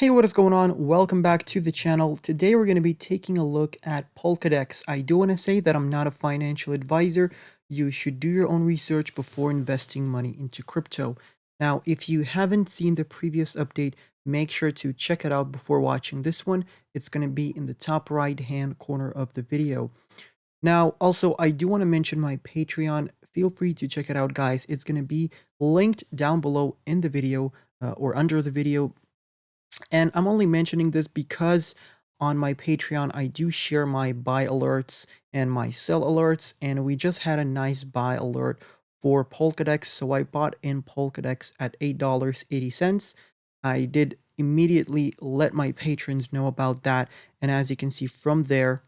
Hey, what is going on? Welcome back to the channel. Today we're going to be taking a look at Polkadex. I do want to say that I'm not a financial advisor. You should do your own research before investing money into crypto. Now, if you haven't seen the previous update, make sure to check it out before watching this one. It's going to be in the top right hand corner of the video. Now, also, I do want to mention my Patreon. Feel free to check it out, guys. It's going to be linked down below in the video or under the video. And I'm only mentioning this because on my Patreon, I do share my buy alerts and my sell alerts. And we just had a nice buy alert for Polkadex. So I bought in Polkadex at $8.80. I did immediately let my patrons know about that. And as you can see from there,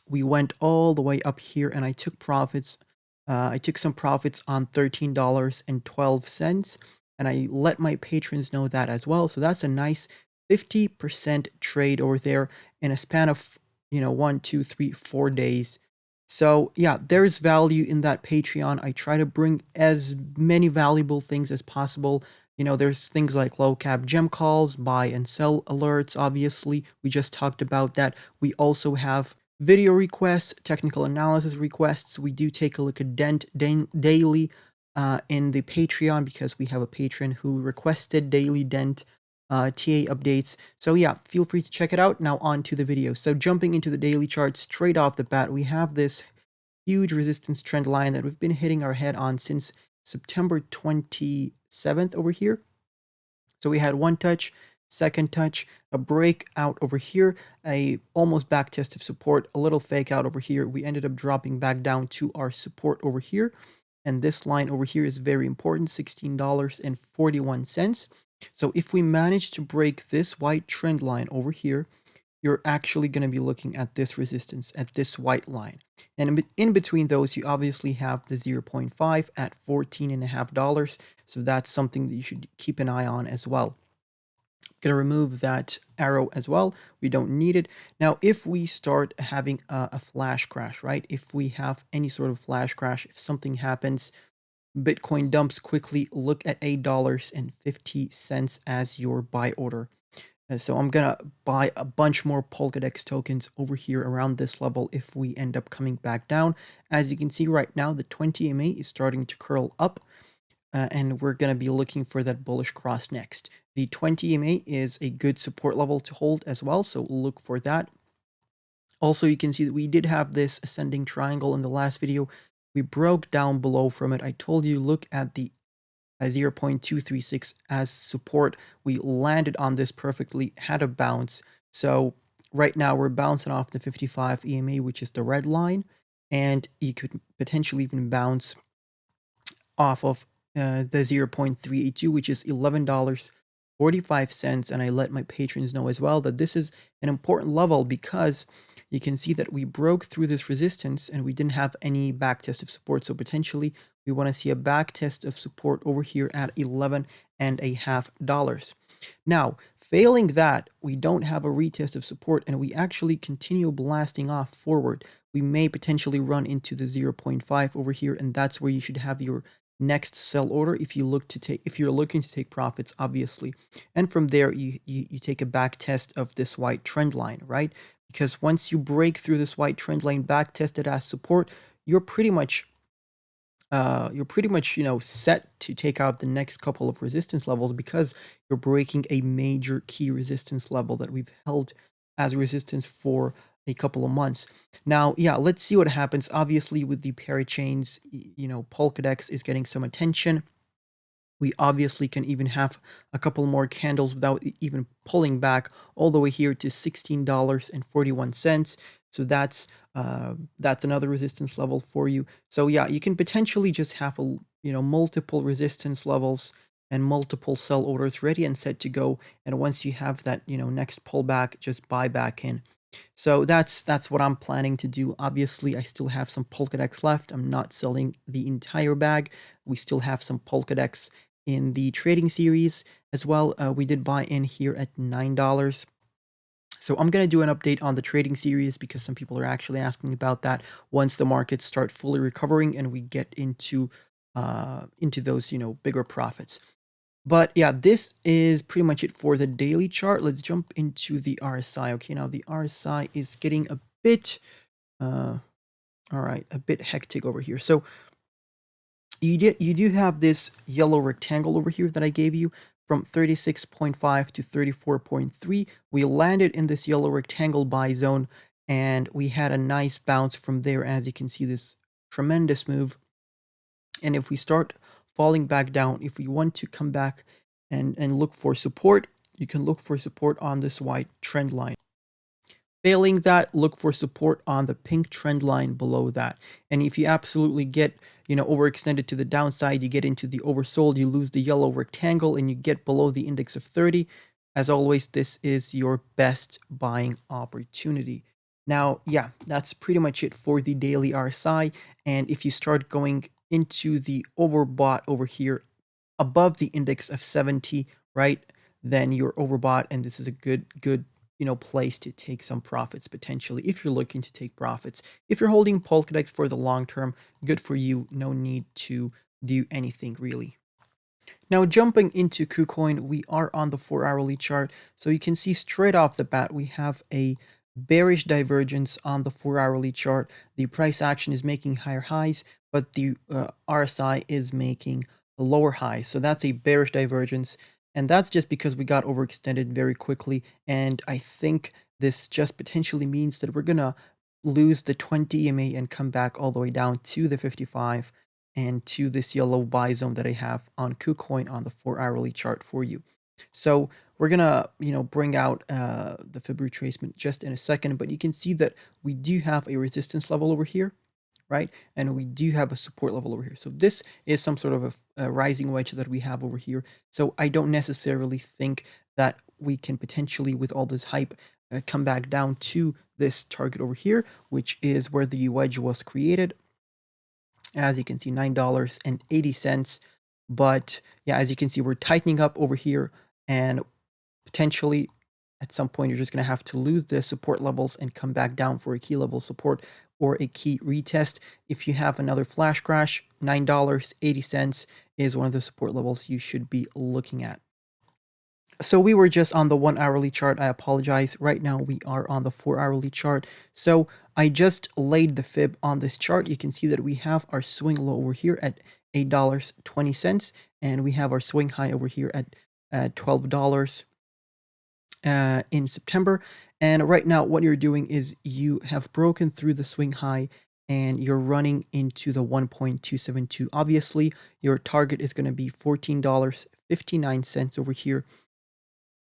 we went all the way up here and I took profits. I took some profits on $13.12 and I let my patrons know that as well. So that's a nice 50% trade over there in a span of, 1, 2, 3, 4 days. So yeah, there's value in that Patreon. I try to bring as many valuable things as possible. There's things like low cap gem calls, buy and sell alerts. Obviously, we just talked about that. We also have video requests, technical analysis requests. We do take a look at Dent daily in the Patreon because we have a patron who requested daily Dent TA updates. So yeah, feel free to check it out. Now on to the video. So jumping into the daily charts straight off the bat, we have this huge resistance trend line that we've been hitting our head on since September 27th over here. So we had one touch, second touch, a breakout over here, a almost back test of support, a little fake out over here. We ended up dropping back down to our support over here. And this line over here is very important, $16.41. So if we manage to break this white trend line over here, you're actually going to be looking at this resistance, at this white line. And in between those, you obviously have the 0.5 at $14.50. So that's something that you should keep an eye on as well. Going to remove that arrow as well. We don't need it. Now, if we start having a flash crash, right? If we have any sort of flash crash, if something happens, Bitcoin dumps quickly, look at $8.50 as your buy order. So I'm going to buy a bunch more Polkadex tokens over here around this level if we end up coming back down. As you can see right now, the 20 EMA is starting to curl up. And we're going to be looking for that bullish cross next. The 20 EMA is a good support level to hold as well, so look for that. Also, you can see that we did have this ascending triangle in the last video. We broke down below from it. I told you look at the 0.236 as support. We landed on this perfectly, had a bounce. So right now we're bouncing off the 55 EMA, which is the red line, and you could potentially even bounce off of the 0.382, which is $11.45. And I let my patrons know as well that this is an important level because you can see that we broke through this resistance and we didn't have any back test of support. So potentially we want to see a back test of support over here at $11.50. Now, failing that, we don't have a retest of support and we actually continue blasting off forward. We may potentially run into the 0.5 over here, and that's where you should have your next sell order if you're looking to take profits, obviously. And from there you take a back test of this white trend line, right? Because once you break through this white trend line, back tested as support, you're pretty much set to take out the next couple of resistance levels because you're breaking a major key resistance level that we've held as resistance for a couple of months. Now, yeah, let's see what happens. Obviously, with the parachains, Polkadex is getting some attention. We obviously can even have a couple more candles without even pulling back all the way here to $16.41. So that's another resistance level for you. So yeah, you can potentially just have multiple resistance levels and multiple sell orders ready and set to go. And once you have that next pullback, just buy back in. So that's what I'm planning to do. Obviously, I still have some Polkadex left. I'm not selling the entire bag. We still have some Polkadex in the trading series as well. We did buy in here at $9. So I'm going to do an update on the trading series because some people are actually asking about that once the markets start fully recovering and we get into those, bigger profits. But yeah, this is pretty much it for the daily chart. Let's jump into the RSI. Okay, now the RSI is getting a bit, all right, a bit hectic over here. So you do have this yellow rectangle over here that I gave you from 36.5 to 34.3. We landed in this yellow rectangle buy zone, and we had a nice bounce from there. As you can see, this tremendous move. And if we start falling back down, if we want to come back and look for support, you can look for support on this white trend line. Failing that, look for support on the pink trend line below that. And if you absolutely get, overextended to the downside, you get into the oversold, you lose the yellow rectangle, and you get below the index of 30, as always, this is your best buying opportunity. Now, yeah, that's pretty much it for the daily RSI. And if you start going into the overbought over here above the index of 70, right, then you're overbought, and this is a good place to take some profits potentially if you're looking to take profits. If you're holding Polkadex for the long term, good for you. No need to do anything really. Now jumping into KuCoin, we are on the 4-hourly chart. So you can see straight off the bat, we have a bearish divergence on the 4-hourly chart. The price action is making higher highs, but the RSI is making a lower high. So that's a bearish divergence. And that's just because we got overextended very quickly. And I think this just potentially means that we're going to lose the 20 EMA and come back all the way down to the 55 and to this yellow buy zone that I have on KuCoin on the 4-hourly chart for you. So we're going to, bring out the Fib retracement just in a second. But you can see that we do have a resistance level over here, right? And we do have a support level over here. So this is some sort of a rising wedge that we have over here. So I don't necessarily think that we can potentially, with all this hype, come back down to this target over here, which is where the wedge was created. As you can see, $9.80. But yeah, as you can see, we're tightening up over here, and potentially at some point you're just going to have to lose the support levels and come back down for a key level support or a key retest. If you have another flash crash, $9.80 is one of the support levels you should be looking at. So we were just on the 1-hourly chart. I apologize. Right now we are on the 4-hourly chart. So I just laid the fib on this chart. You can see that we have our swing low over here at $8.20, and we have our swing high over here at $12 in September. And right now what you're doing is you have broken through the swing high and you're running into the 1.272. Obviously, your target is going to be $14.59 over here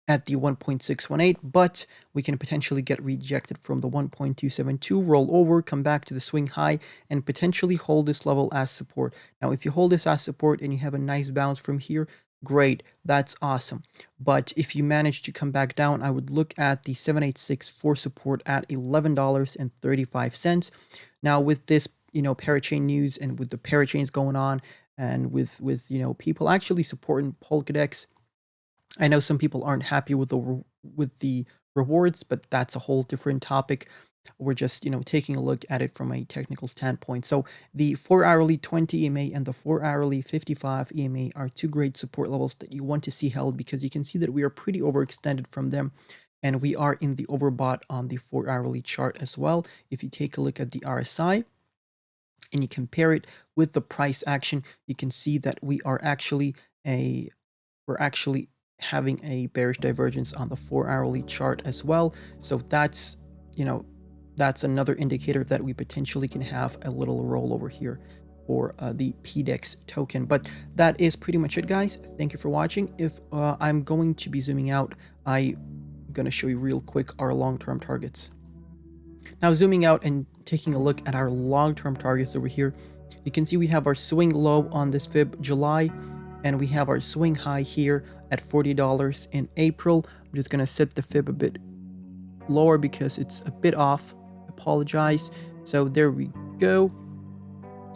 at the 1.618, but we can potentially get rejected from the 1.272, roll over, come back to the swing high, and potentially hold this level as support. Now, if you hold this as support and you have a nice bounce from here, great, that's awesome. But if you manage to come back down, I would look at the 786 for support at $11.35. Now, with this, parachain news and with the parachains going on, and with people actually supporting Polkadex, I know some people aren't happy with the rewards, but that's a whole different topic. We're just, taking a look at it from a technical standpoint. So the 4-hourly 20 EMA and the 4-hourly 55 EMA are two great support levels that you want to see held, because you can see that we are pretty overextended from them, and we are in the overbought on the 4-hourly chart as well. If you take a look at the RSI and you compare it with the price action, you can see that we are actually having a bearish divergence on the 4-hourly chart as well. So that's, that's another indicator that we potentially can have a little rollover here for the Pdex token. But that is pretty much it, guys. Thank you for watching. If I'm going to be zooming out, I'm going to show you real quick our long-term targets. Now, zooming out and taking a look at our long-term targets over here, you can see we have our swing low on this fib July, and we have our swing high here at $40 in April. I'm just going to set the fib a bit lower because it's a bit off. Apologize. So there we go.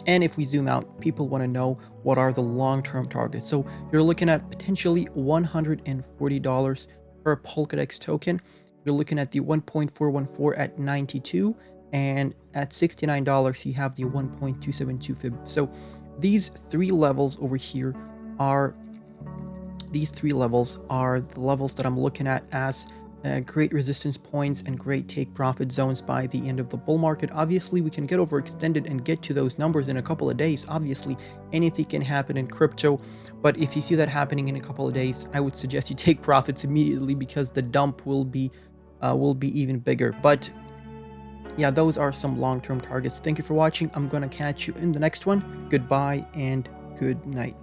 And if we zoom out, people want to know what are the long-term targets. So you're looking at potentially $140 per Polkadex token. You're looking at the 1.414 at 92, and at $69 you have the 1.272 fib. So these three levels over here are these 3 levels are the levels that I'm looking at as great resistance points and great take profit zones by the end of the bull market. Obviously, we can get overextended and get to those numbers in a couple of days. Obviously, anything can happen in crypto, but if you see that happening in a couple of days, I would suggest you take profits immediately, because the dump will be even bigger. But yeah, those are some long-term targets. Thank you for watching. I'm gonna catch you in the next one. Goodbye and good night.